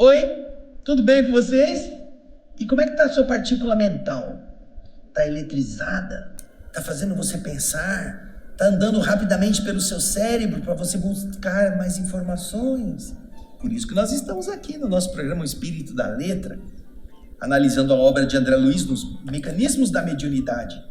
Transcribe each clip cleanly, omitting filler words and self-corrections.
Oi, tudo bem com vocês? E como é que tá a sua partícula mental? Tá eletrizada? Tá fazendo você pensar? Tá andando rapidamente pelo seu cérebro para você buscar mais informações? Por isso que nós estamos aqui no nosso programa O Espírito da Letra, analisando a obra de André Luiz nos mecanismos da mediunidade.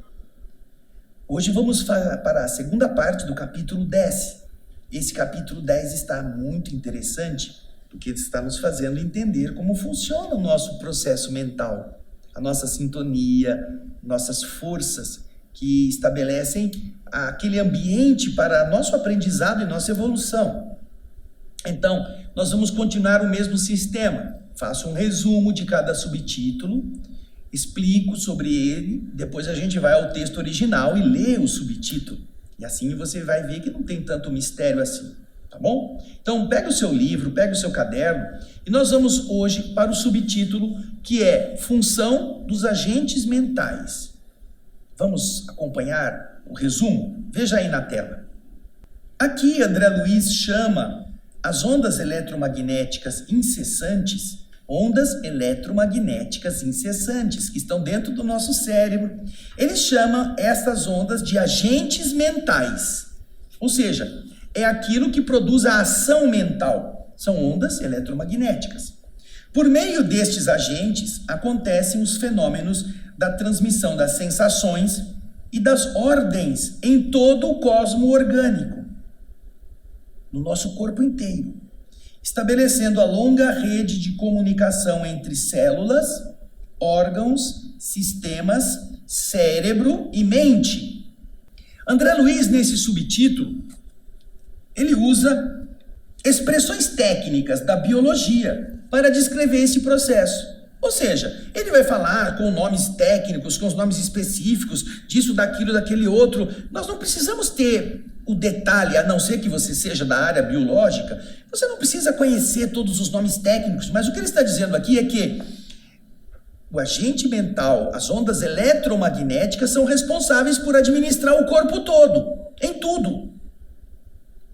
Hoje vamos para a segunda parte do capítulo 10. Esse capítulo 10 está muito interessante, porque ele está nos fazendo entender como funciona o nosso processo mental, a nossa sintonia, nossas forças que estabelecem aquele ambiente para nosso aprendizado e nossa evolução. Então, nós vamos continuar o mesmo sistema. Faço um resumo de cada subtítulo, explico sobre ele, depois a gente vai ao texto original e lê o subtítulo. E assim você vai ver que não tem tanto mistério assim. Tá bom? Então, pega o seu livro, pega o seu caderno e nós vamos hoje para o subtítulo que é Função dos Agentes Mentais. Vamos acompanhar o resumo? Veja aí na tela. Aqui, André Luiz chama as ondas eletromagnéticas incessantes, que estão dentro do nosso cérebro. Ele chama essas ondas de agentes mentais, ou seja, é aquilo que produz a ação mental. São ondas eletromagnéticas. Por meio destes agentes, acontecem os fenômenos da transmissão das sensações e das ordens em todo o cosmo orgânico, no nosso corpo inteiro, estabelecendo a longa rede de comunicação entre células, órgãos, sistemas, cérebro e mente. André Luiz, nesse subtítulo, ele usa expressões técnicas da biologia para descrever esse processo. Ou seja, ele vai falar com nomes técnicos, com os nomes específicos, disso, daquilo, daquele outro. Nós não precisamos ter o detalhe, a não ser que você seja da área biológica, você não precisa conhecer todos os nomes técnicos, mas o que ele está dizendo aqui é que o agente mental, as ondas eletromagnéticas, são responsáveis por administrar o corpo todo, em tudo.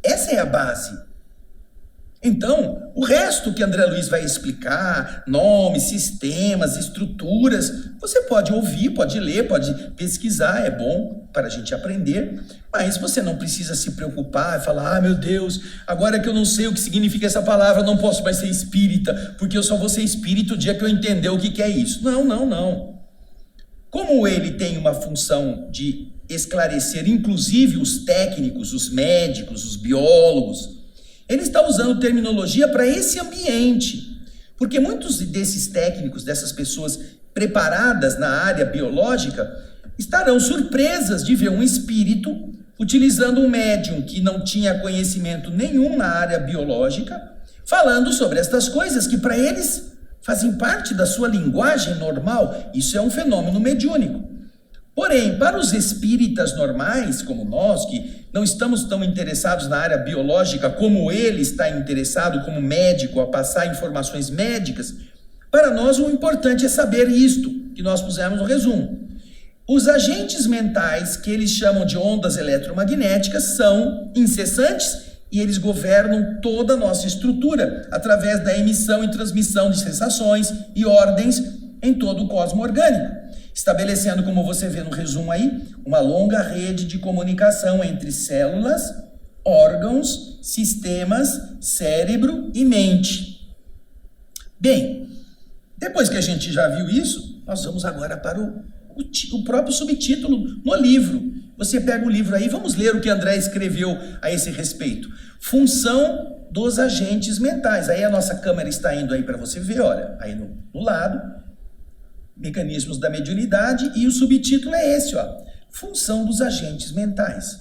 Essa é a base. Então, o resto que André Luiz vai explicar, nomes, sistemas, estruturas, você pode ouvir, pode ler, pode pesquisar, é bom para a gente aprender, mas você não precisa se preocupar e falar, meu Deus, agora que eu não sei o que significa essa palavra, eu não posso mais ser espírita, porque eu só vou ser espírita o dia que eu entender o que é isso. Não. Como ele tem uma função de esclarecer, inclusive os técnicos, os médicos, os biólogos, ele está usando terminologia para esse ambiente, porque muitos desses técnicos, dessas pessoas preparadas na área biológica, estarão surpresas de ver um espírito utilizando um médium que não tinha conhecimento nenhum na área biológica, falando sobre estas coisas que para eles fazem parte da sua linguagem normal. Isso é um fenômeno mediúnico. Porém, para os espíritas normais, como nós, que não estamos tão interessados na área biológica como ele está interessado como médico a passar informações médicas, para nós o importante é saber isto, que nós pusemos no resumo. Os agentes mentais, que eles chamam de ondas eletromagnéticas, são incessantes e eles governam toda a nossa estrutura, através da emissão e transmissão de sensações e ordens em todo o cosmo orgânico, estabelecendo, como você vê no resumo aí, uma longa rede de comunicação entre células, órgãos, sistemas, cérebro e mente. Bem, depois que a gente já viu isso, nós vamos agora para o próprio subtítulo no livro. Você pega o livro aí, vamos ler o que André escreveu a esse respeito. Função dos agentes mentais. Aí a nossa câmera está indo aí para você ver, olha, aí no lado, mecanismos da mediunidade, e o subtítulo é esse, ó, Função dos Agentes Mentais.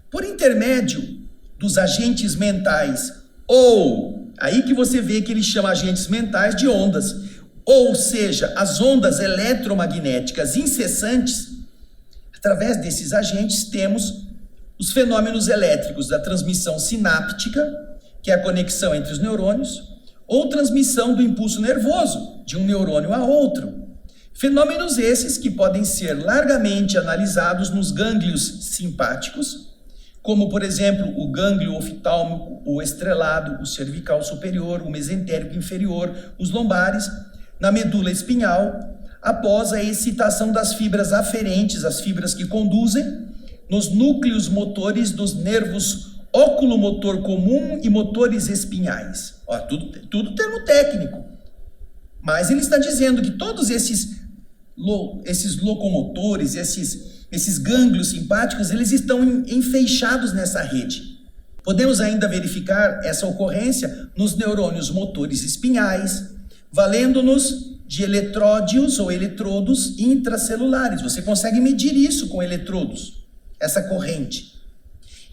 Por intermédio dos agentes mentais, ou, aí que você vê que ele chama agentes mentais de ondas, ou seja, as ondas eletromagnéticas incessantes, através desses agentes temos os fenômenos elétricos da transmissão sináptica, que é a conexão entre os neurônios, ou transmissão do impulso nervoso de um neurônio a outro. Fenômenos esses que podem ser largamente analisados nos gânglios simpáticos, como, por exemplo, o gânglio oftálmico, o estrelado, o cervical superior, o mesentérico inferior, os lombares, na medula espinhal, após a excitação das fibras aferentes, as fibras que conduzem, nos núcleos motores dos nervos oculomotor comum e motores espinhais. Ó, tudo termo técnico. Mas ele está dizendo que todos esses locomotores, esses gânglios simpáticos, eles estão enfeixados nessa rede. Podemos ainda verificar essa ocorrência nos neurônios motores espinhais, valendo-nos de eletródios ou eletrodos intracelulares. Você consegue medir isso com eletrodos, essa corrente.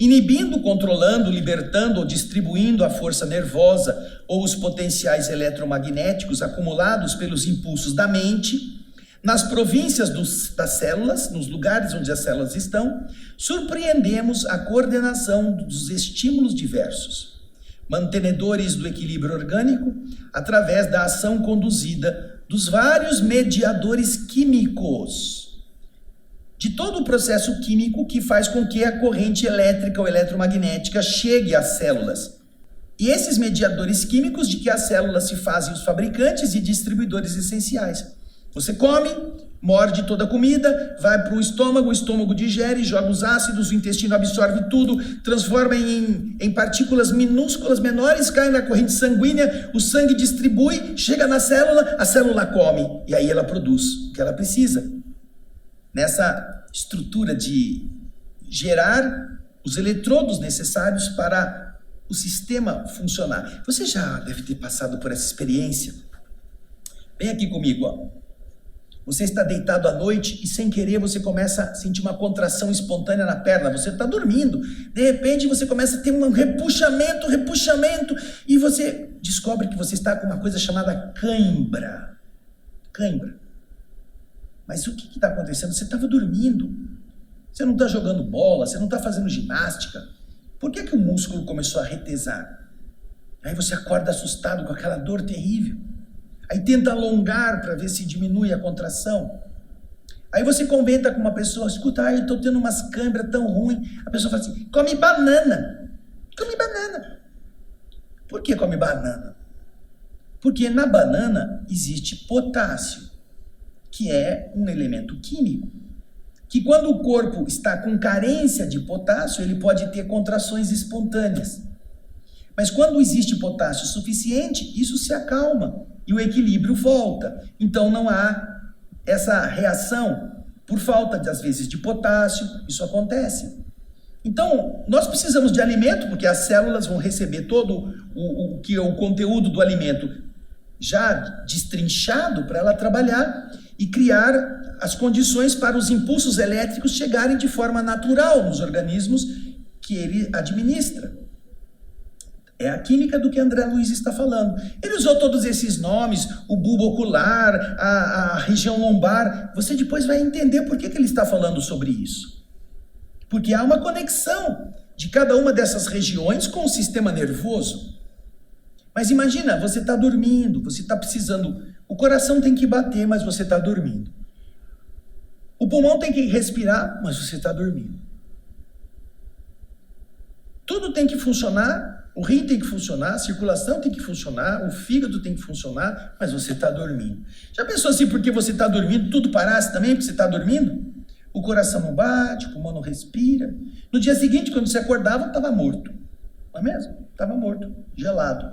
Inibindo, controlando, libertando ou distribuindo a força nervosa ou os potenciais eletromagnéticos acumulados pelos impulsos da mente, nas províncias das células, nos lugares onde as células estão, surpreendemos a coordenação dos estímulos diversos, mantenedores do equilíbrio orgânico, através da ação conduzida dos vários mediadores químicos, de todo o processo químico que faz com que a corrente elétrica ou eletromagnética chegue às células. E esses mediadores químicos de que as células se fazem os fabricantes e distribuidores essenciais. Você come, morde toda a comida, vai para o estômago digere, joga os ácidos, o intestino absorve tudo, transforma em partículas minúsculas menores, cai na corrente sanguínea, o sangue distribui, chega na célula, a célula come, e aí ela produz o que ela precisa. Nessa estrutura de gerar os eletrodos necessários para o sistema funcionar. Você já deve ter passado por essa experiência. Vem aqui comigo, ó. Você está deitado à noite e sem querer você começa a sentir uma contração espontânea na perna. Você está dormindo. De repente você começa a ter um repuxamento e você descobre que você está com uma coisa chamada cãibra. Cãibra. Mas o que está acontecendo? Você estava dormindo. Você não está jogando bola, você não está fazendo ginástica. Por que o músculo começou a retesar? Aí você acorda assustado com aquela dor terrível. Aí tenta alongar para ver se diminui a contração. Aí você comenta com uma pessoa, escuta, eu estou tendo umas câimbras tão ruins. A pessoa fala assim, come banana. Come banana. Por que come banana? Porque na banana existe potássio, que é um elemento químico, que quando o corpo está com carência de potássio, ele pode ter contrações espontâneas. Mas quando existe potássio suficiente, isso se acalma e o equilíbrio volta. Então não há essa reação por falta, às vezes, de potássio, isso acontece. Então, nós precisamos de alimento, porque as células vão receber todo o conteúdo do alimento já destrinchado para ela trabalhar e criar as condições para os impulsos elétricos chegarem de forma natural nos organismos que ele administra. É a química do que André Luiz está falando. Ele usou todos esses nomes, o bulbo ocular, a região lombar. Você depois vai entender por que ele está falando sobre isso. Porque há uma conexão de cada uma dessas regiões com o sistema nervoso. Mas imagina, você está dormindo, você está precisando... O coração tem que bater, mas você está dormindo. O pulmão tem que respirar, mas você está dormindo. Tudo tem que funcionar... O rim tem que funcionar, a circulação tem que funcionar, o fígado tem que funcionar, mas você está dormindo. Já pensou assim, porque você está dormindo, tudo parasse também, porque você está dormindo? O coração não bate, o pulmão não respira. No dia seguinte, quando você acordava, estava morto. Não é mesmo? Estava morto, gelado.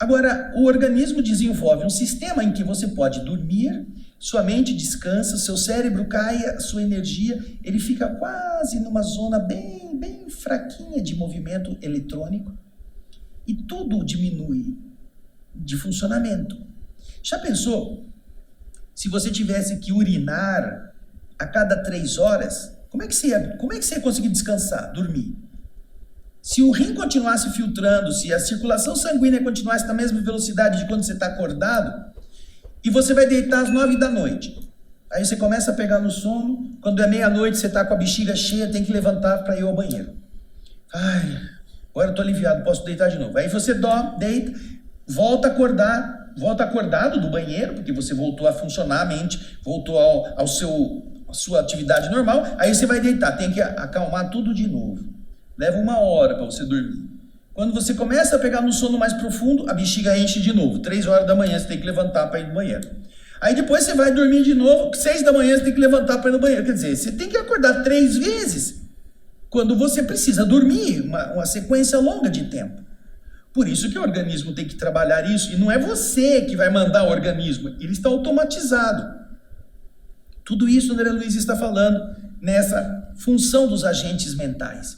Agora, o organismo desenvolve um sistema em que você pode dormir, sua mente descansa, seu cérebro cai, a sua energia, ele fica quase numa zona bem fraquinha de movimento eletrônico e tudo diminui de funcionamento. Já pensou? Se você tivesse que urinar a cada 3 horas, como é que você ia conseguir descansar, dormir? Se o rim continuasse filtrando, se a circulação sanguínea continuasse na mesma velocidade de quando você está acordado, e você vai deitar às 9 da noite. Aí você começa a pegar no sono, quando é meia-noite você está com a bexiga cheia, tem que levantar para ir ao banheiro. Ai, agora eu estou aliviado, posso deitar de novo. Aí você deita, volta acordado do banheiro, porque você voltou a funcionar, a mente voltou ao a sua atividade normal, aí você vai deitar, tem que acalmar tudo de novo. Leva 1 hora para você dormir. Quando você começa a pegar no sono mais profundo, a bexiga enche de novo. 3 horas da manhã você tem que levantar para ir no banheiro. Aí depois você vai dormir de novo, 6 da manhã você tem que levantar para ir no banheiro. Quer dizer, você tem que acordar 3 vezes quando você precisa dormir, uma sequência longa de tempo. Por isso que o organismo tem que trabalhar isso, e não é você que vai mandar o organismo, ele está automatizado. Tudo isso André Luiz está falando nessa função dos agentes mentais.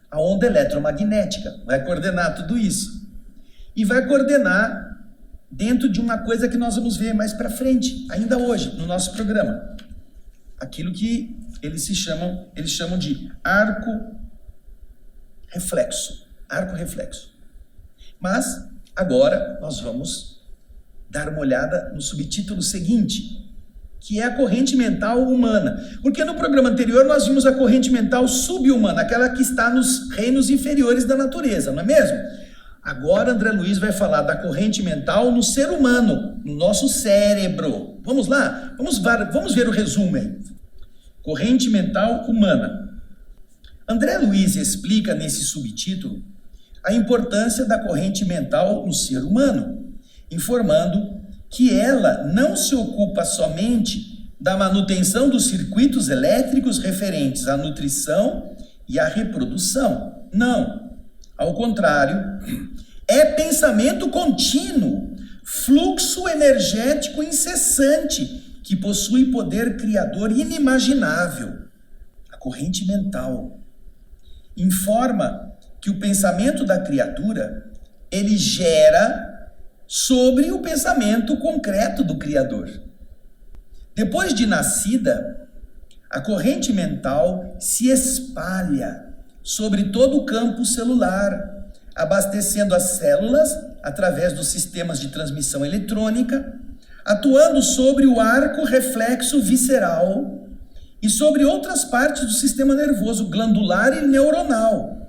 A onda eletromagnética vai coordenar tudo isso. E vai coordenar dentro de uma coisa que nós vamos ver mais para frente, ainda hoje, no nosso programa. Aquilo que eles chamam de arco reflexo. Arco reflexo. Mas, agora, nós vamos dar uma olhada no subtítulo seguinte, que é a corrente mental humana. Porque no programa anterior nós vimos a corrente mental subhumana, aquela que está nos reinos inferiores da natureza, não é mesmo? Agora André Luiz vai falar da corrente mental no ser humano, no nosso cérebro. Vamos lá? Vamos ver o resumo aí. Corrente mental humana. André Luiz explica nesse subtítulo a importância da corrente mental no ser humano, informando que ela não se ocupa somente da manutenção dos circuitos elétricos referentes à nutrição e à reprodução. Não. Ao contrário, é pensamento contínuo, fluxo energético incessante, que possui poder criador inimaginável. A corrente mental informa que o pensamento da criatura, ele gera sobre o pensamento concreto do Criador. Depois de nascida, a corrente mental se espalha sobre todo o campo celular, abastecendo as células através dos sistemas de transmissão eletrônica, atuando sobre o arco reflexo visceral e sobre outras partes do sistema nervoso glandular e neuronal.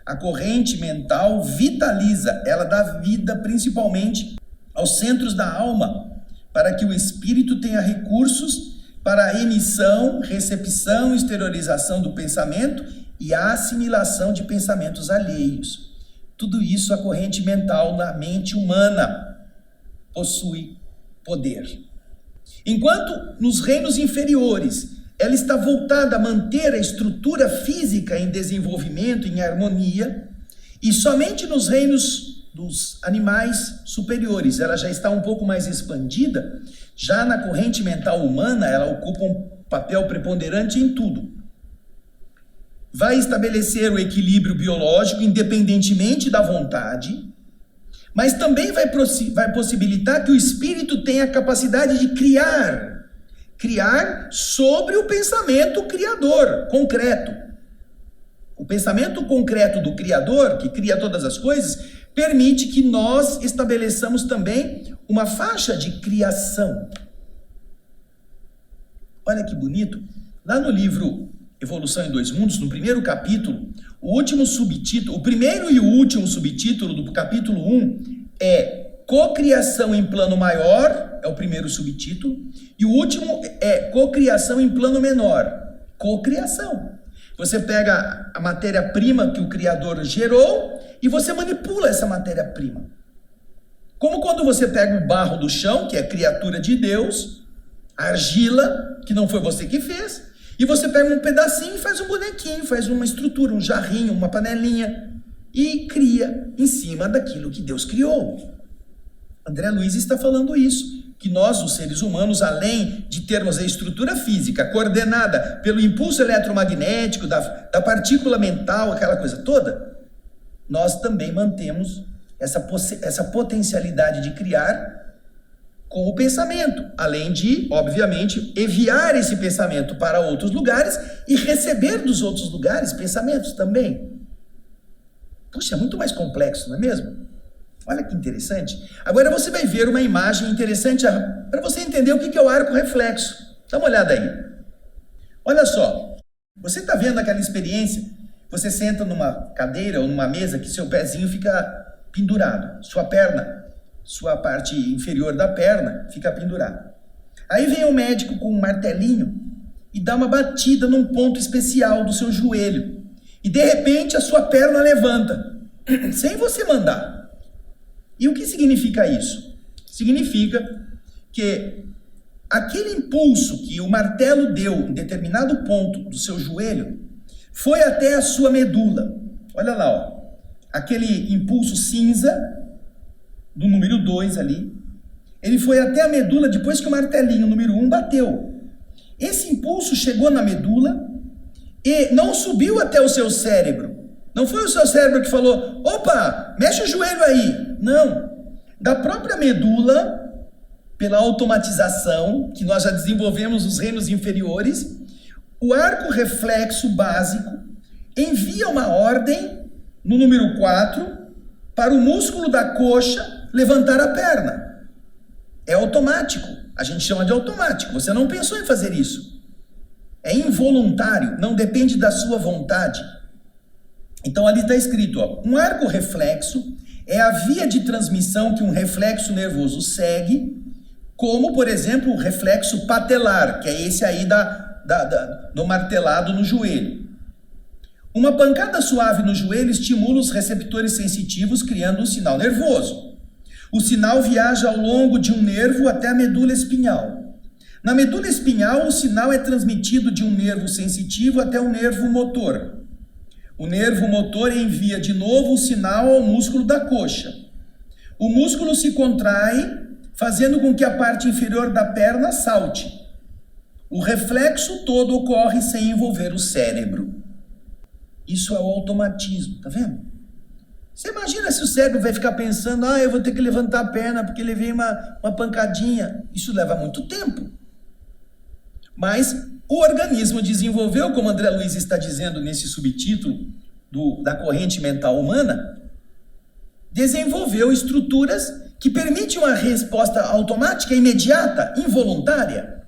A corrente mental vitaliza, ela dá vida principalmente aos centros da alma, para que o espírito tenha recursos para a emissão, recepção, exteriorização do pensamento e a assimilação de pensamentos alheios. Tudo isso a corrente mental na mente humana possui poder. Enquanto nos reinos inferiores ela está voltada a manter a estrutura física em desenvolvimento, em harmonia, e somente nos reinos dos animais superiores ela já está um pouco mais expandida. Já na corrente mental humana, ela ocupa um papel preponderante em tudo. Vai estabelecer o equilíbrio biológico independentemente da vontade, mas também vai possibilitar que o espírito tenha a capacidade de criar sobre o pensamento criador, concreto. O pensamento concreto do Criador, que cria todas as coisas, permite que nós estabeleçamos também uma faixa de criação. Olha que bonito. Lá no livro Evolução em Dois Mundos, no primeiro capítulo, o primeiro e o último subtítulo do capítulo 1 é Cocriação em plano maior, é o primeiro subtítulo, e o último é Cocriação em plano menor. Cocriação. Você pega a matéria-prima que o Criador gerou e você manipula essa matéria-prima. Como quando você pega o barro do chão, que é criatura de Deus, a argila, que não foi você que fez, e você pega um pedacinho e faz um bonequinho, faz uma estrutura, um jarrinho, uma panelinha, e cria em cima daquilo que Deus criou. André Luiz está falando isso, que nós, os seres humanos, além de termos a estrutura física coordenada pelo impulso eletromagnético, da partícula mental, aquela coisa toda, nós também mantemos essa potencialidade de criar com o pensamento, além de, obviamente, enviar esse pensamento para outros lugares e receber dos outros lugares pensamentos também. Puxa, é muito mais complexo, não é mesmo? Olha que interessante. Agora você vai ver uma imagem interessante para você entender o que é o arco reflexo. Dá uma olhada aí. Olha só. Você está vendo aquela experiência? Você senta numa cadeira ou numa mesa que seu pezinho fica pendurado. Sua perna, sua parte inferior da perna fica pendurada. Aí vem o médico com um martelinho e dá uma batida num ponto especial do seu joelho. E de repente a sua perna levanta, sem você mandar. E o que significa isso? Significa que aquele impulso que o martelo deu em determinado ponto do seu joelho foi até a sua medula. Olha lá, ó. Aquele impulso cinza do número 2 ali, ele foi até a medula depois que o martelinho número 1 bateu. Esse impulso chegou na medula e não subiu até o seu cérebro. Não foi o seu cérebro que falou, opa, mexe o joelho aí. Não. Da própria medula, pela automatização, que nós já desenvolvemos nos reinos inferiores, o arco reflexo básico envia uma ordem no número 4 para o músculo da coxa levantar a perna. É automático. A gente chama de automático. Você não pensou em fazer isso. É involuntário, não depende da sua vontade. Então ali está escrito, ó, um arco reflexo é a via de transmissão que um reflexo nervoso segue, como, por exemplo, o reflexo patelar, que é esse aí do martelado no joelho. Uma pancada suave no joelho estimula os receptores sensitivos, criando um sinal nervoso. O sinal viaja ao longo de um nervo até a medula espinhal. Na medula espinhal, o sinal é transmitido de um nervo sensitivo até um nervo motor. O nervo motor envia de novo o sinal ao músculo da coxa. O músculo se contrai, fazendo com que a parte inferior da perna salte. O reflexo todo ocorre sem envolver o cérebro. Isso é o automatismo, tá vendo? Você imagina se o cérebro vai ficar pensando, eu vou ter que levantar a perna porque levei uma pancadinha. Isso leva muito tempo. Mas o organismo desenvolveu, como André Luiz está dizendo nesse subtítulo da corrente mental humana, desenvolveu estruturas que permitem uma resposta automática, imediata, involuntária.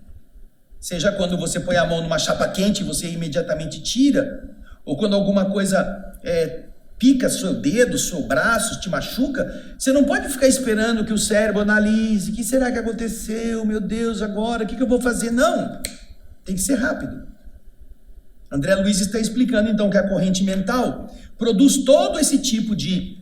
Seja quando você põe a mão numa chapa quente e você imediatamente tira, ou quando alguma coisa pica seu dedo, seu braço, te machuca, você não pode ficar esperando que o cérebro analise, o que será que aconteceu, meu Deus, agora, o que eu vou fazer? Não, tem que ser rápido. André Luiz está explicando então que a corrente mental produz todo esse tipo de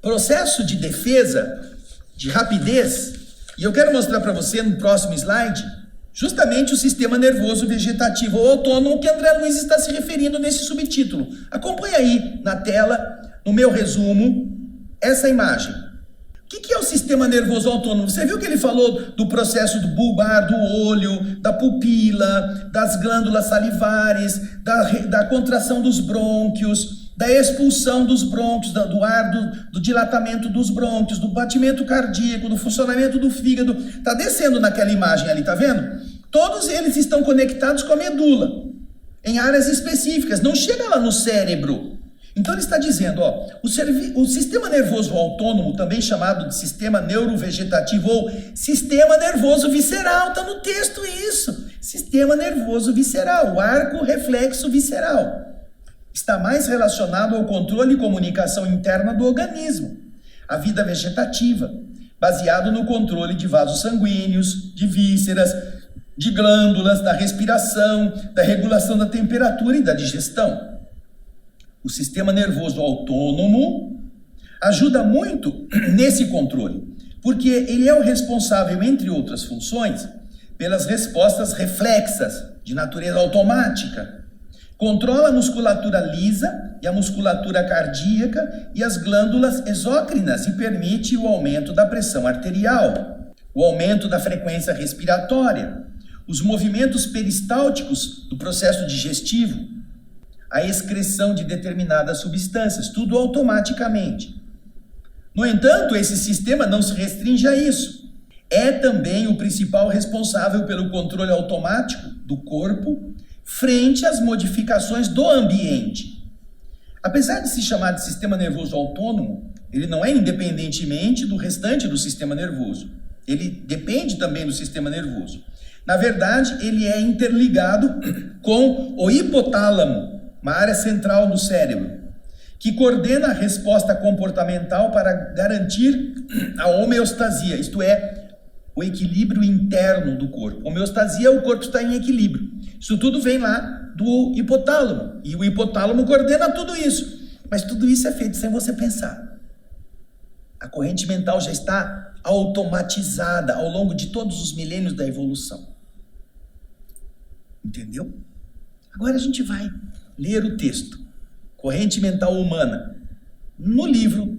processo de defesa, de rapidez, e eu quero mostrar para você no próximo slide, justamente o sistema nervoso vegetativo ou autônomo que André Luiz está se referindo nesse subtítulo. Acompanhe aí na tela, no meu resumo, essa imagem. O que é o sistema nervoso autônomo? Você viu que ele falou do processo do bulbar, do olho, da pupila, das glândulas salivares, da contração dos brônquios, da expulsão dos brônquios, do ar, do dilatamento dos brônquios, do batimento cardíaco, do funcionamento do fígado. Está descendo naquela imagem ali, tá vendo? Todos eles estão conectados com a medula, em áreas específicas, não chega lá no cérebro. Então ele está dizendo, o sistema nervoso autônomo, também chamado de sistema neurovegetativo ou sistema nervoso visceral, está no texto isso. Sistema nervoso visceral, o arco reflexo visceral. Está mais relacionado ao controle e comunicação interna do organismo, a vida vegetativa, baseado no controle de vasos sanguíneos, de vísceras, de glândulas, da respiração, da regulação da temperatura e da digestão. O sistema nervoso autônomo ajuda muito nesse controle, porque ele é o responsável, entre outras funções, pelas respostas reflexas, de natureza automática. Controla a musculatura lisa e a musculatura cardíaca e as glândulas exócrinas e permite o aumento da pressão arterial, o aumento da frequência respiratória, os movimentos peristálticos do processo digestivo, a excreção de determinadas substâncias, tudo automaticamente. No entanto, esse sistema não se restringe a isso. É também o principal responsável pelo controle automático do corpo frente às modificações do ambiente. Apesar de se chamar de sistema nervoso autônomo, ele não é independentemente do restante do sistema nervoso. Ele depende também do sistema nervoso. Na verdade, ele é interligado com o hipotálamo, uma área central do cérebro, que coordena a resposta comportamental para garantir a homeostasia, isto é, o equilíbrio interno do corpo. Homeostasia, o corpo está em equilíbrio. Isso tudo vem lá do hipotálamo. E o hipotálamo coordena tudo isso. Mas tudo isso é feito sem você pensar. A corrente mental já está automatizada ao longo de todos os milênios da evolução. Entendeu? Agora a gente vai ler o texto. Corrente mental humana. No livro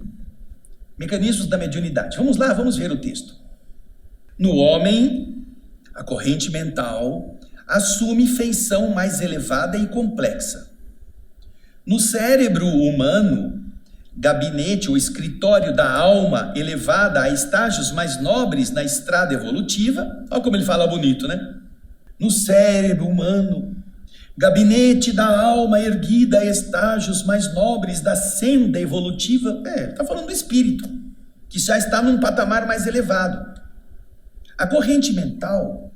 Mecanismos da Mediunidade. Vamos lá, vamos ver o texto. No homem, a corrente mental assume feição mais elevada e complexa. No cérebro humano, gabinete ou escritório da alma elevada a estágios mais nobres na estrada evolutiva, olha como ele fala bonito, né? No cérebro humano, gabinete da alma erguida a estágios mais nobres da senda evolutiva, está falando do espírito, que já está num patamar mais elevado. A corrente mental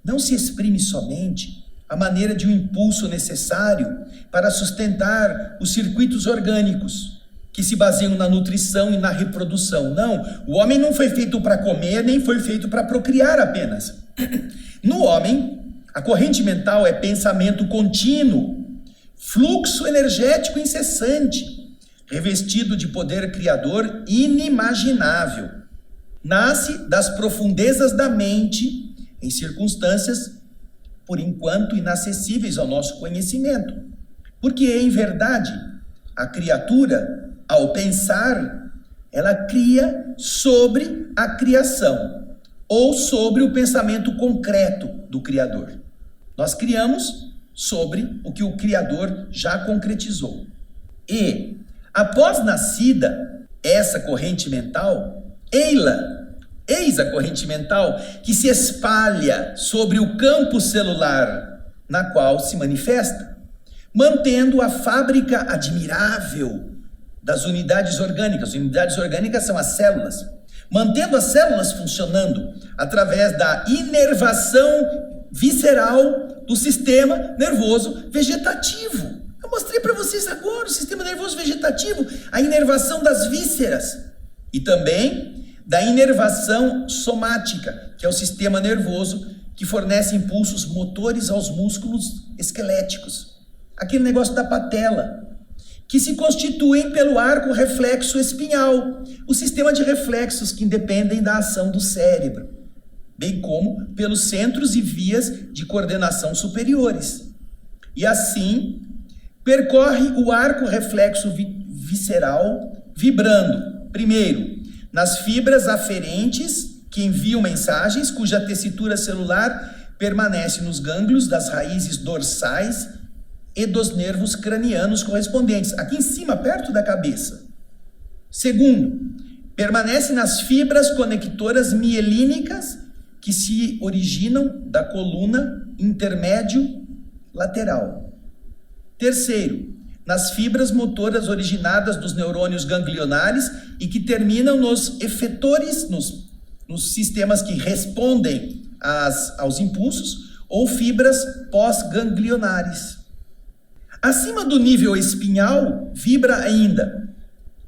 não se exprime somente à maneira de um impulso necessário para sustentar os circuitos orgânicos que se baseiam na nutrição e na reprodução. Não, o homem não foi feito para comer, nem foi feito para procriar apenas. No homem, a corrente mental é pensamento contínuo, fluxo energético incessante, revestido de poder criador inimaginável. Nasce das profundezas da mente, em circunstâncias, por enquanto, inacessíveis ao nosso conhecimento. Porque, em verdade, a criatura, ao pensar, ela cria sobre a criação, ou sobre o pensamento concreto do Criador. Nós criamos sobre o que o Criador já concretizou. E, após nascida essa corrente mental, eis a corrente mental que se espalha sobre o campo celular na qual se manifesta, mantendo a fábrica admirável das unidades orgânicas. As unidades orgânicas são as células. Mantendo as células funcionando através da inervação visceral do sistema nervoso vegetativo. Eu mostrei para vocês agora o sistema nervoso vegetativo, a inervação das vísceras. E também da inervação somática, que é o sistema nervoso que fornece impulsos motores aos músculos esqueléticos. Aquele negócio da patela, que se constituem pelo arco reflexo espinhal, o sistema de reflexos que independem da ação do cérebro, bem como pelos centros e vias de coordenação superiores. E assim, percorre o arco reflexo visceral, vibrando, primeiro, nas fibras aferentes que enviam mensagens, cuja tessitura celular permanece nos gânglios das raízes dorsais e dos nervos cranianos correspondentes, aqui em cima, perto da cabeça. Segundo, permanece nas fibras conectoras mielínicas que se originam da coluna intermédio lateral. Terceiro, nas fibras motoras originadas dos neurônios ganglionares e que terminam nos efetores, nos sistemas que respondem aos impulsos, ou fibras pós-ganglionares. Acima do nível espinhal, vibra ainda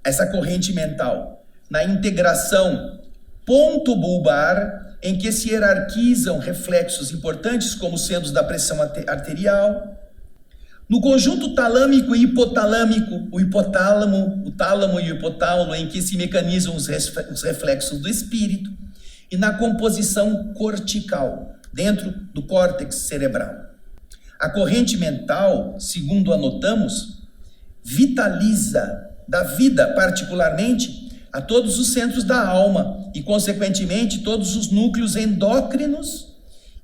essa corrente mental, na integração ponto-bulbar, em que se hierarquizam reflexos importantes, como sendo os da pressão arterial. No conjunto talâmico e hipotalâmico, o tálamo e o hipotálamo, em que se mecanizam os reflexos do espírito, e na composição cortical, dentro do córtex cerebral. A corrente mental, segundo anotamos, vitaliza, dá vida particularmente a todos os centros da alma e, consequentemente, todos os núcleos endócrinos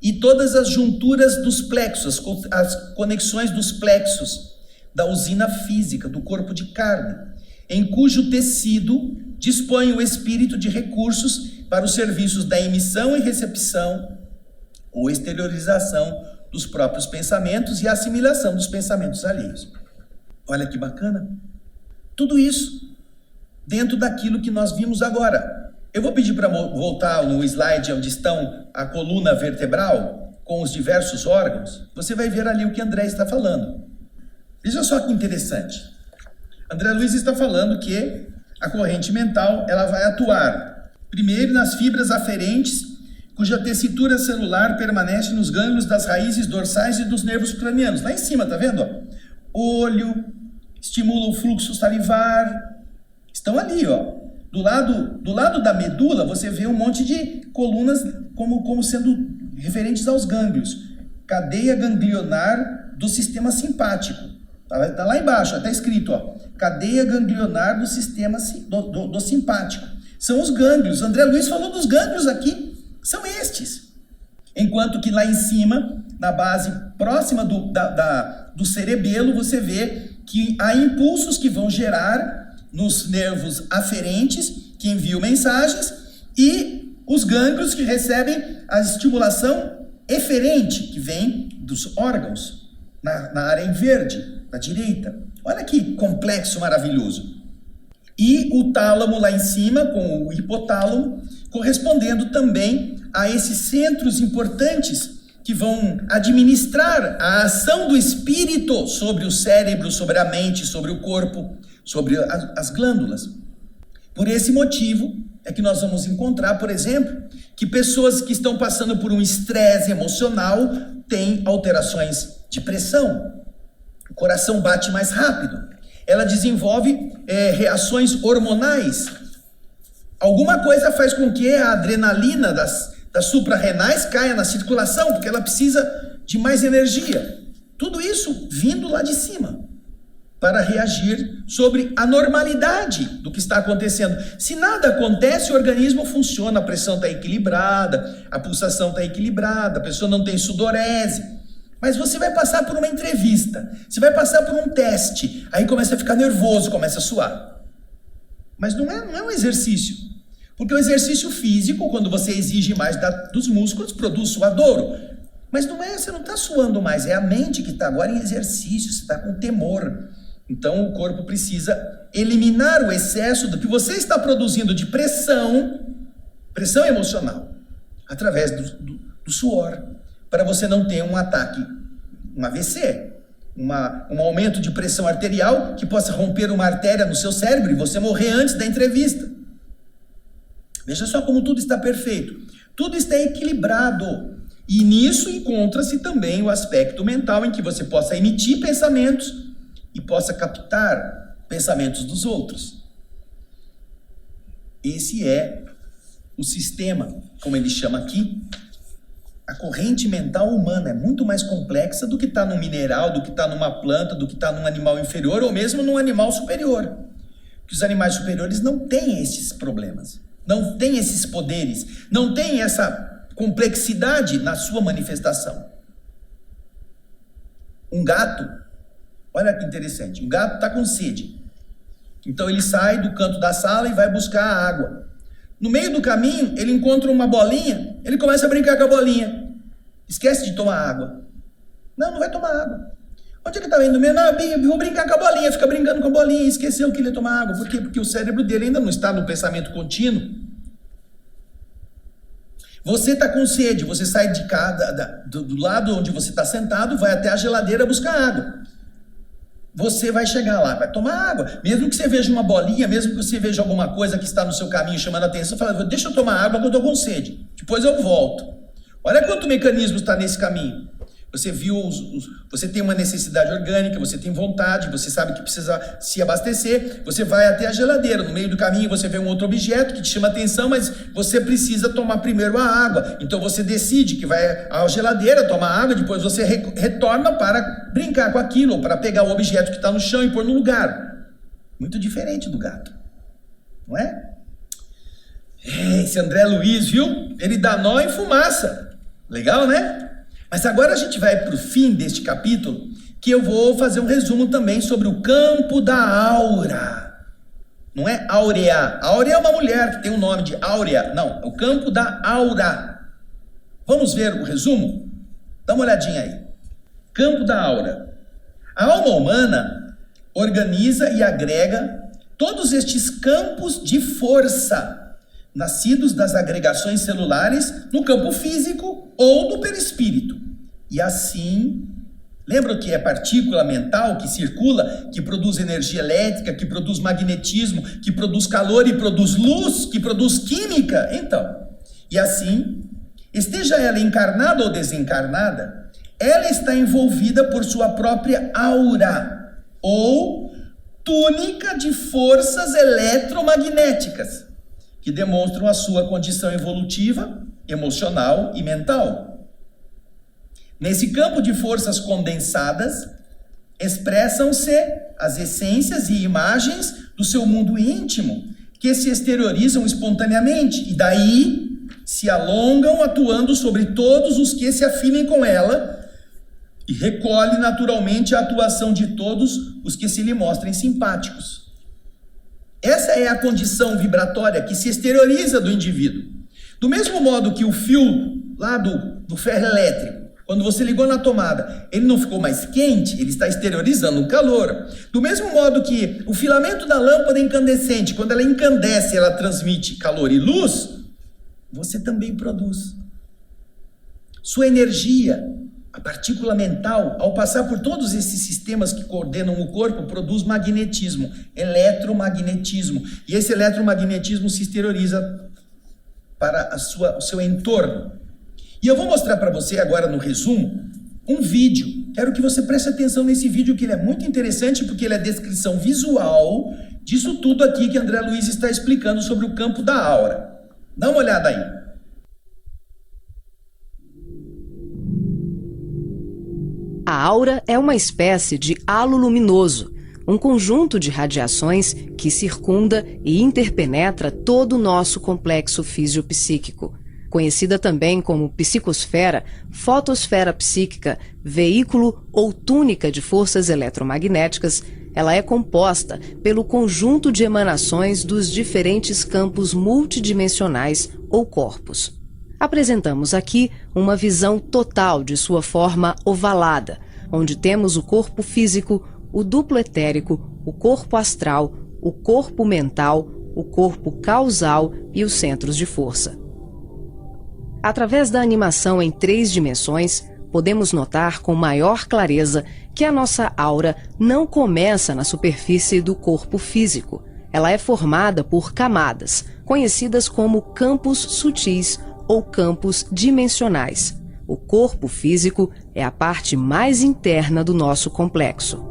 e todas as junturas dos plexos, as conexões dos plexos da usina física, do corpo de carne, em cujo tecido dispõe o espírito de recursos para os serviços da emissão e recepção ou exteriorização dos próprios pensamentos e a assimilação dos pensamentos alheios. Olha que bacana. Tudo isso dentro daquilo que nós vimos agora. Eu vou pedir para voltar no slide onde estão a coluna vertebral com os diversos órgãos. Você vai ver ali o que André está falando. Veja só que interessante. André Luiz está falando que a corrente mental ela vai atuar primeiro nas fibras aferentes cuja tessitura celular permanece nos gânglios das raízes dorsais e dos nervos cranianos. Lá em cima, tá vendo? Olho, estimula o fluxo salivar. Estão ali, ó. Do lado da medula, você vê um monte de colunas como sendo referentes aos gânglios. Cadeia ganglionar do sistema simpático. Tá lá embaixo, está escrito, ó. Cadeia ganglionar do sistema do simpático. São os gânglios. André Luiz falou dos gânglios aqui. São estes. Enquanto que lá em cima, na base próxima do cerebelo, você vê que há impulsos que vão gerar nos nervos aferentes, que enviam mensagens, e os gânglios que recebem a estimulação eferente, que vem dos órgãos, na área em verde, na direita. Olha que complexo maravilhoso. E o tálamo lá em cima, com o hipotálamo, correspondendo também a esses centros importantes que vão administrar a ação do espírito sobre o cérebro, sobre a mente, sobre o corpo, sobre as glândulas. Por esse motivo é que nós vamos encontrar, por exemplo, que pessoas que estão passando por um estresse emocional têm alterações de pressão, o coração bate mais rápido, ela desenvolve reações hormonais. Alguma coisa faz com que a adrenalina das suprarrenais caia na circulação, porque ela precisa de mais energia. Tudo isso vindo lá de cima, para reagir sobre a normalidade do que está acontecendo. Se nada acontece, o organismo funciona, a pressão está equilibrada, a pulsação está equilibrada, a pessoa não tem sudorese. Mas você vai passar por uma entrevista, você vai passar por um teste, aí começa a ficar nervoso, começa a suar. Mas não é um exercício. Porque o exercício físico, quando você exige mais dos músculos, produz suadouro. Mas você não está suando mais, é a mente que está agora em exercício, você está com temor. Então o corpo precisa eliminar o excesso do que você está produzindo de pressão emocional, através do suor, para você não ter um ataque, um AVC, um aumento de pressão arterial que possa romper uma artéria no seu cérebro e você morrer antes da entrevista. Veja só como tudo está perfeito. Tudo está equilibrado. E nisso encontra-se também o aspecto mental em que você possa emitir pensamentos e possa captar pensamentos dos outros. Esse é o sistema, como ele chama aqui. A corrente mental humana é muito mais complexa do que está num mineral, do que está numa planta, do que está num animal inferior ou mesmo num animal superior. Porque os animais superiores não têm esses problemas. Não tem esses poderes, não tem essa complexidade na sua manifestação. Um gato, olha que interessante, um gato está com sede. Então ele sai do canto da sala e vai buscar a água. No meio do caminho, ele encontra uma bolinha, ele começa a brincar com a bolinha. Esquece de tomar água. Não vai tomar água. Onde é que estava indo mesmo? Não, vou brincar com a bolinha. Fica brincando com a bolinha e esqueceu que ele ia tomar água. Por quê? Porque o cérebro dele ainda não está no pensamento contínuo. Você está com sede, você sai de casa, do lado onde você está sentado, vai até a geladeira buscar água. Você vai chegar lá, vai tomar água. Mesmo que você veja uma bolinha, mesmo que você veja alguma coisa que está no seu caminho chamando a atenção, fala, deixa eu tomar água que eu estou com sede. Depois eu volto. Olha quanto mecanismo está nesse caminho. Você viu, você tem uma necessidade orgânica, você tem vontade, você sabe que precisa se abastecer, você vai até a geladeira, no meio do caminho você vê um outro objeto que te chama atenção, mas você precisa tomar primeiro a água, então você decide que vai à geladeira tomar água, depois você retorna para brincar com aquilo, ou para pegar o objeto que está no chão e pôr no lugar. Muito diferente do gato, não é? Esse André Luiz, viu? Ele dá nó em fumaça. Legal, né? Mas agora a gente vai para o fim deste capítulo, que eu vou fazer um resumo também sobre o campo da aura. Não é áurea. Áurea é uma mulher que tem o nome de Áurea. Não, é o campo da aura. Vamos ver o resumo? Dá uma olhadinha aí. Campo da aura. A alma humana organiza e agrega todos estes campos de força, nascidos das agregações celulares no campo físico ou do perispírito. E assim, lembra que é partícula mental que circula, que produz energia elétrica, que produz magnetismo, que produz calor e produz luz, que produz química? Então, e assim, esteja ela encarnada ou desencarnada, ela está envolvida por sua própria aura, ou túnica de forças eletromagnéticas, que demonstram a sua condição evolutiva, emocional e mental. Nesse campo de forças condensadas, expressam-se as essências e imagens do seu mundo íntimo, que se exteriorizam espontaneamente, e daí se alongam atuando sobre todos os que se afinem com ela, e recolhe naturalmente a atuação de todos os que se lhe mostrem simpáticos. Essa é a condição vibratória que se exterioriza do indivíduo. Do mesmo modo que o fio lá do ferro elétrico, quando você ligou na tomada, ele não ficou mais quente, ele está exteriorizando o calor. Do mesmo modo que o filamento da lâmpada incandescente, quando ela encandece, ela transmite calor e luz, você também produz. Sua energia, a partícula mental, ao passar por todos esses sistemas que coordenam o corpo, produz magnetismo, eletromagnetismo. E esse eletromagnetismo se exterioriza para o seu entorno. E eu vou mostrar para você agora no resumo um vídeo. Quero que você preste atenção nesse vídeo, que ele é muito interessante, porque ele é a descrição visual disso tudo aqui que André Luiz está explicando sobre o campo da aura. Dá uma olhada aí. A aura é uma espécie de halo luminoso, um conjunto de radiações que circunda e interpenetra todo o nosso complexo fisiopsíquico. Conhecida também como psicosfera, fotosfera psíquica, veículo ou túnica de forças eletromagnéticas, ela é composta pelo conjunto de emanações dos diferentes campos multidimensionais ou corpos. Apresentamos aqui uma visão total de sua forma ovalada, onde temos o corpo físico, o duplo etérico, o corpo astral, o corpo mental, o corpo causal e os centros de força. Através da animação em 3 dimensões, podemos notar com maior clareza que a nossa aura não começa na superfície do corpo físico. Ela é formada por camadas, conhecidas como campos sutis ou campos dimensionais. O corpo físico é a parte mais interna do nosso complexo.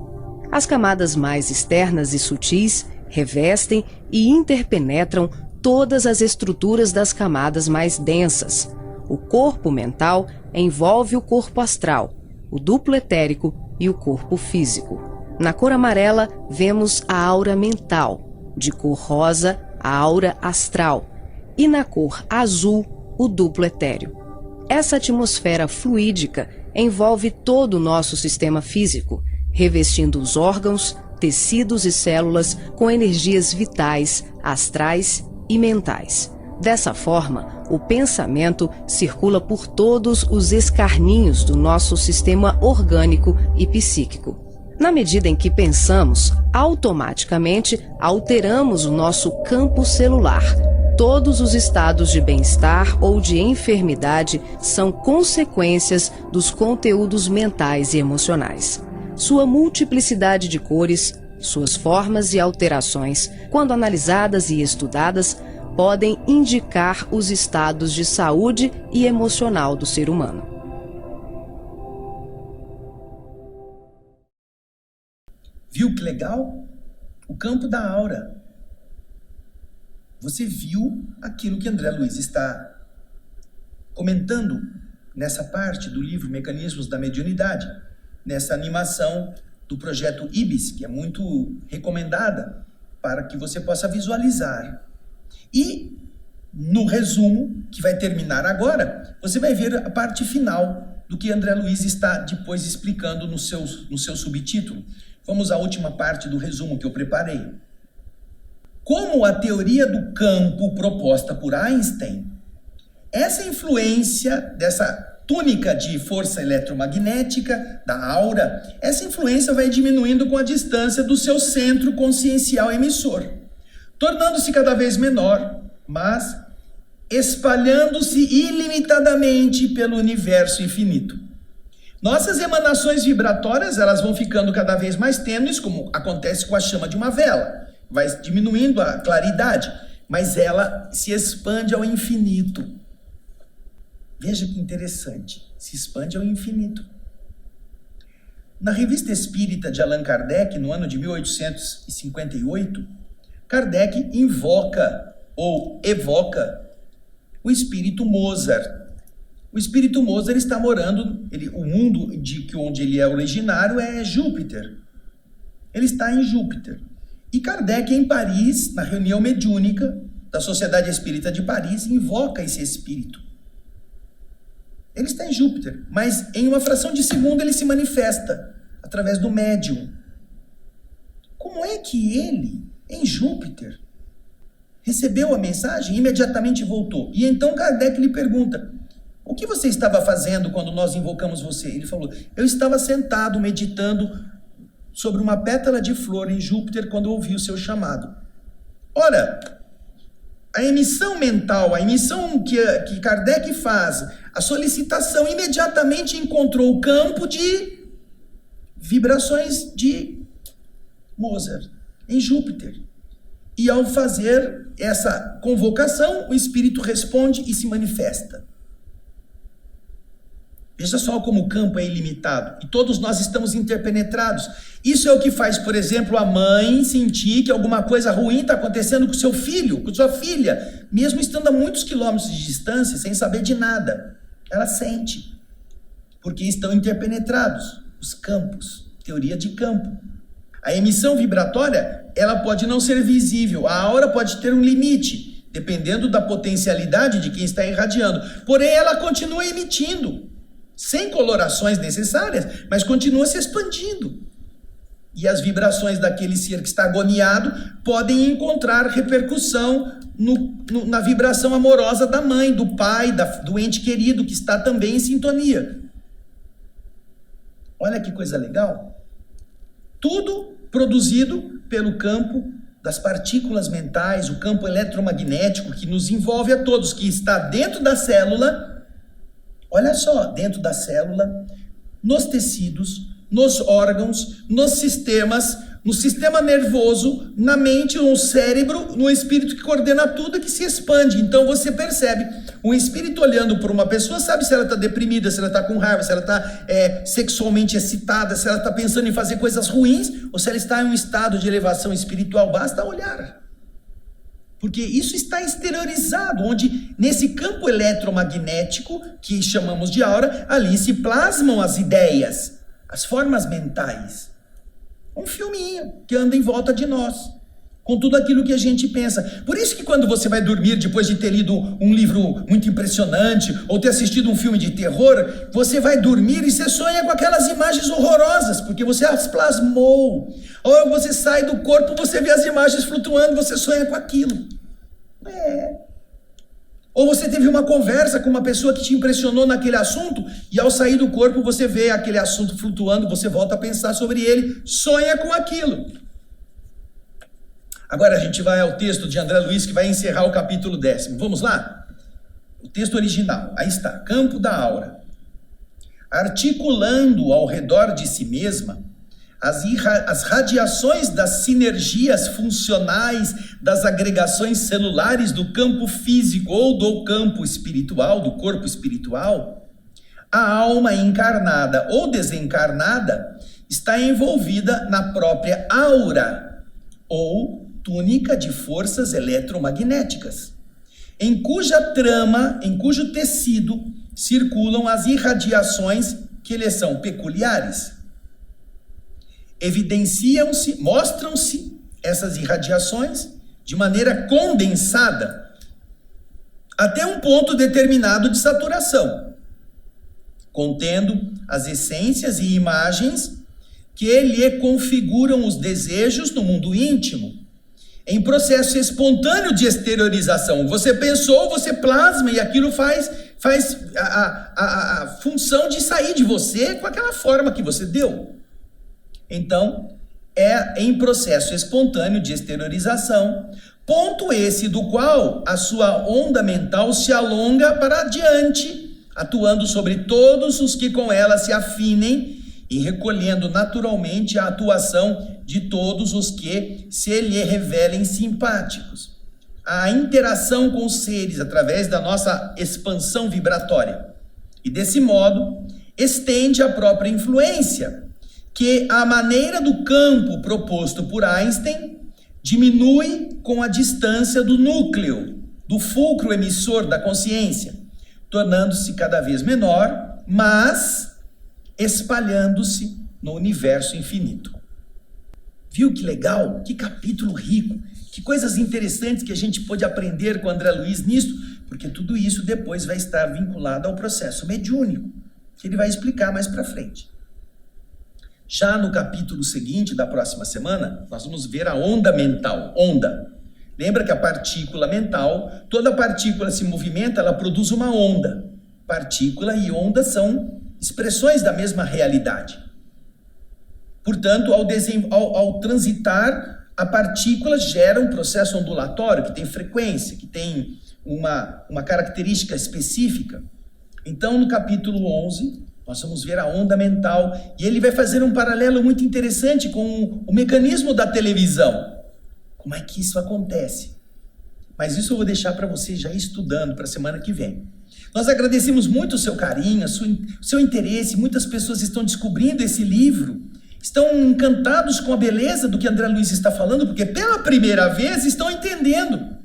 As camadas mais externas e sutis revestem e interpenetram todas as estruturas das camadas mais densas. O corpo mental envolve o corpo astral, o duplo etérico e o corpo físico. Na cor amarela, vemos a aura mental, de cor rosa, a aura astral, e na cor azul, o duplo etéreo. Essa atmosfera fluídica envolve todo o nosso sistema físico, revestindo os órgãos, tecidos e células com energias vitais, astrais e mentais. Dessa forma, o pensamento circula por todos os escarninhos do nosso sistema orgânico e psíquico. Na medida em que pensamos, automaticamente alteramos o nosso campo celular. Todos os estados de bem-estar ou de enfermidade são consequências dos conteúdos mentais e emocionais. Sua multiplicidade de cores, suas formas e alterações, quando analisadas e estudadas, podem indicar os estados de saúde e emocional do ser humano. Viu que legal? O campo da aura. Você viu aquilo que André Luiz está comentando nessa parte do livro Mecanismos da Mediunidade, nessa animação do projeto IBIS, que é muito recomendada para que você possa visualizar. E no resumo, que vai terminar agora, você vai ver a parte final do que André Luiz está depois explicando no seu subtítulo. Vamos à última parte do resumo que eu preparei. Como a teoria do campo proposta por Einstein, essa influência dessa túnica de força eletromagnética, da aura, essa influência vai diminuindo com a distância do seu centro consciencial emissor, tornando-se cada vez menor, mas espalhando-se ilimitadamente pelo universo infinito. Nossas emanações vibratórias, elas vão ficando cada vez mais tênues, como acontece com a chama de uma vela. Vai diminuindo a claridade, mas ela se expande ao infinito. Veja que interessante, se expande ao infinito. Na Revista Espírita de Allan Kardec, no ano de 1858, Kardec invoca ou evoca o espírito Mozart. O espírito Mozart está morando, o mundo onde ele é originário é Júpiter. Ele está em Júpiter. E Kardec, em Paris, na reunião mediúnica da Sociedade Espírita de Paris, invoca esse espírito. Ele está em Júpiter, mas em uma fração de segundo ele se manifesta através do médium. Como é que ele, em Júpiter, recebeu a mensagem e imediatamente voltou? E então Kardec lhe pergunta: o que você estava fazendo quando nós invocamos você? Ele falou: eu estava sentado meditando sobre uma pétala de flor em Júpiter quando ouvi o seu chamado. Ora, a emissão mental, a emissão que Kardec faz, a solicitação imediatamente encontrou o campo de vibrações de Mozart em Júpiter. E ao fazer essa convocação, o espírito responde e se manifesta. Veja só como o campo é ilimitado e todos nós estamos interpenetrados. Isso é o que faz, por exemplo, a mãe sentir que alguma coisa ruim está acontecendo com seu filho, com sua filha, mesmo estando a muitos quilômetros de distância, sem saber de nada. Ela sente, porque estão interpenetrados os campos, teoria de campo. A emissão vibratória, ela pode não ser visível, a aura pode ter um limite, dependendo da potencialidade de quem está irradiando. Porém, ela continua emitindo, sem colorações necessárias, mas continua se expandindo. E as vibrações daquele ser que está agoniado podem encontrar repercussão na vibração amorosa da mãe, do pai, do ente querido, que está também em sintonia. Olha que coisa legal. Tudo produzido pelo campo das partículas mentais, o campo eletromagnético que nos envolve a todos, que está dentro da célula. Olha só, dentro da célula, nos tecidos, nos órgãos, nos sistemas, no sistema nervoso, na mente, no cérebro, no espírito que coordena tudo e que se expande. Então você percebe, um espírito olhando por uma pessoa sabe se ela está deprimida, se ela está com raiva, se ela está sexualmente excitada, se ela está pensando em fazer coisas ruins, ou se ela está em um estado de elevação espiritual. Basta olhar. Porque isso está exteriorizado, onde nesse campo eletromagnético, que chamamos de aura, ali se plasmam as ideias, as formas mentais. Um filminho que anda em volta de nós, com tudo aquilo que a gente pensa. Por isso que quando você vai dormir, depois de ter lido um livro muito impressionante, ou ter assistido um filme de terror, você vai dormir e você sonha com aquelas imagens horrorosas, porque você as plasmou. Ou você sai do corpo, você vê as imagens flutuando, você sonha com aquilo. Ou você teve uma conversa com uma pessoa que te impressionou naquele assunto, e ao sair do corpo você vê aquele assunto flutuando, você volta a pensar sobre ele, sonha com aquilo. Agora a gente vai ao texto de André Luiz, que vai encerrar o capítulo 10º. Vamos lá? O texto original, aí está, campo da aura. Articulando ao redor de si mesma as radiações das sinergias funcionais das agregações celulares do campo físico ou do campo espiritual, do corpo espiritual, a alma encarnada ou desencarnada está envolvida na própria aura ou túnica de forças eletromagnéticas, em cuja trama, em cujo tecido circulam as irradiações que lhes são peculiares. Evidenciam-se, mostram-se essas irradiações de maneira condensada até um ponto determinado de saturação, contendo as essências e imagens que lhe configuram os desejos no mundo íntimo, em processo espontâneo de exteriorização. Você pensou, você plasma e aquilo faz a função de sair de você com aquela forma que você deu. Então, é em processo espontâneo de exteriorização, ponto esse do qual a sua onda mental se alonga para adiante, atuando sobre todos os que com ela se afinem e recolhendo naturalmente a atuação de todos os que se lhe revelem simpáticos. a interação com os seres através da nossa expansão vibratória. E desse modo, estende a própria influência, que a maneira do campo proposto por Einstein diminui com a distância do núcleo, do fulcro emissor da consciência, tornando-se cada vez menor, mas espalhando-se no universo infinito. Viu que legal? Que capítulo rico! Que coisas interessantes que a gente pôde aprender com o André Luiz nisso, porque tudo isso depois vai estar vinculado ao processo mediúnico, que ele vai explicar mais para frente. Já no capítulo seguinte da próxima semana, nós vamos ver a onda mental. Onda. Lembra que a partícula mental, toda partícula se movimenta, ela produz uma onda. Partícula e onda são expressões da mesma realidade. Portanto, ao transitar, a partícula gera um processo ondulatório, que tem frequência, que tem uma característica específica. Então, no capítulo 11, nós vamos ver a onda mental, e ele vai fazer um paralelo muito interessante com o mecanismo da televisão. Como é que isso acontece? Mas isso eu vou deixar para você já ir estudando para a semana que vem. Nós agradecemos muito o seu carinho, o seu interesse. Muitas pessoas estão descobrindo esse livro, estão encantados com a beleza do que André Luiz está falando, porque pela primeira vez estão entendendo.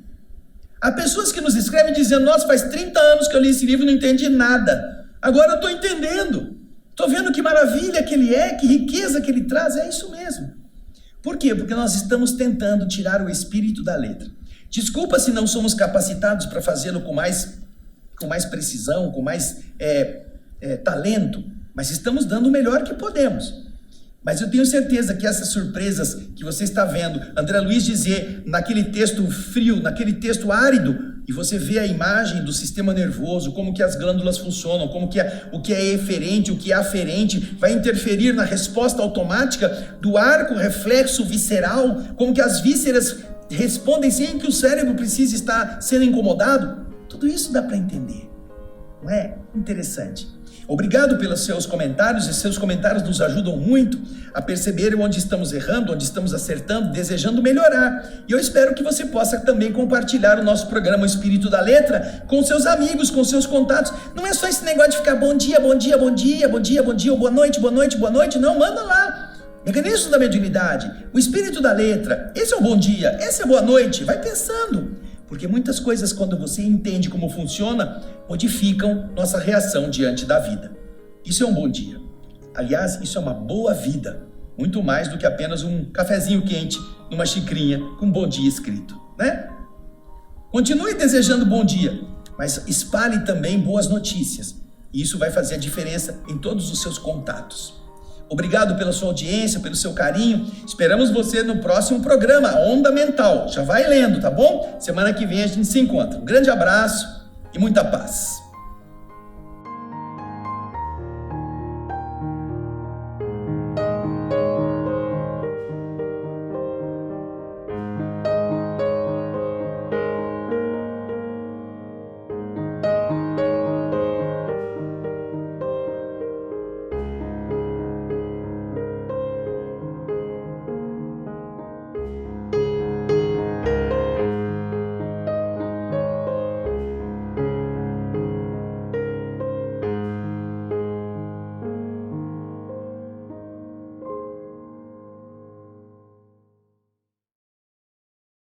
Há pessoas que nos escrevem dizendo: nossa, faz 30 anos que eu li esse livro e não entendi nada. Agora eu estou entendendo. Estou vendo que maravilha que ele é, que riqueza que ele traz. É isso mesmo. Por quê? Porque nós estamos tentando tirar o espírito da letra. Desculpa se não somos capacitados para fazê-lo com mais precisão, com mais talento, mas estamos dando o melhor que podemos. Mas eu tenho certeza que essas surpresas que você está vendo, André Luiz dizer naquele texto frio, naquele texto árido, e você vê a imagem do sistema nervoso, como que as glândulas funcionam, como que o que é eferente, o que é aferente, vai interferir na resposta automática do arco reflexo visceral, como que as vísceras respondem sem que o cérebro precise estar sendo incomodado. Tudo isso dá para entender, não é? Interessante. Obrigado pelos seus comentários, e seus comentários nos ajudam muito a perceber onde estamos errando, onde estamos acertando, desejando melhorar. E eu espero que você possa também compartilhar o nosso programa O Espírito da Letra com seus amigos, com seus contatos. Não é só esse negócio de ficar bom dia, bom dia, bom dia, bom dia, bom dia, ou boa noite, boa noite, boa noite. Não, manda lá. Mecanismo da mediunidade, O Espírito da Letra. Esse é o bom dia, esse é boa noite. Vai pensando. Porque muitas coisas, quando você entende como funciona, modificam nossa reação diante da vida. Isso é um bom dia. Aliás, isso é uma boa vida. Muito mais do que apenas um cafezinho quente numa xicrinha com bom dia escrito, né? Continue desejando bom dia, mas espalhe também boas notícias. E isso vai fazer a diferença em todos os seus contatos. Obrigado pela sua audiência, pelo seu carinho. Esperamos você no próximo programa, Onda Mental. Já vai lendo, tá bom? Semana que vem a gente se encontra. Um grande abraço e muita paz.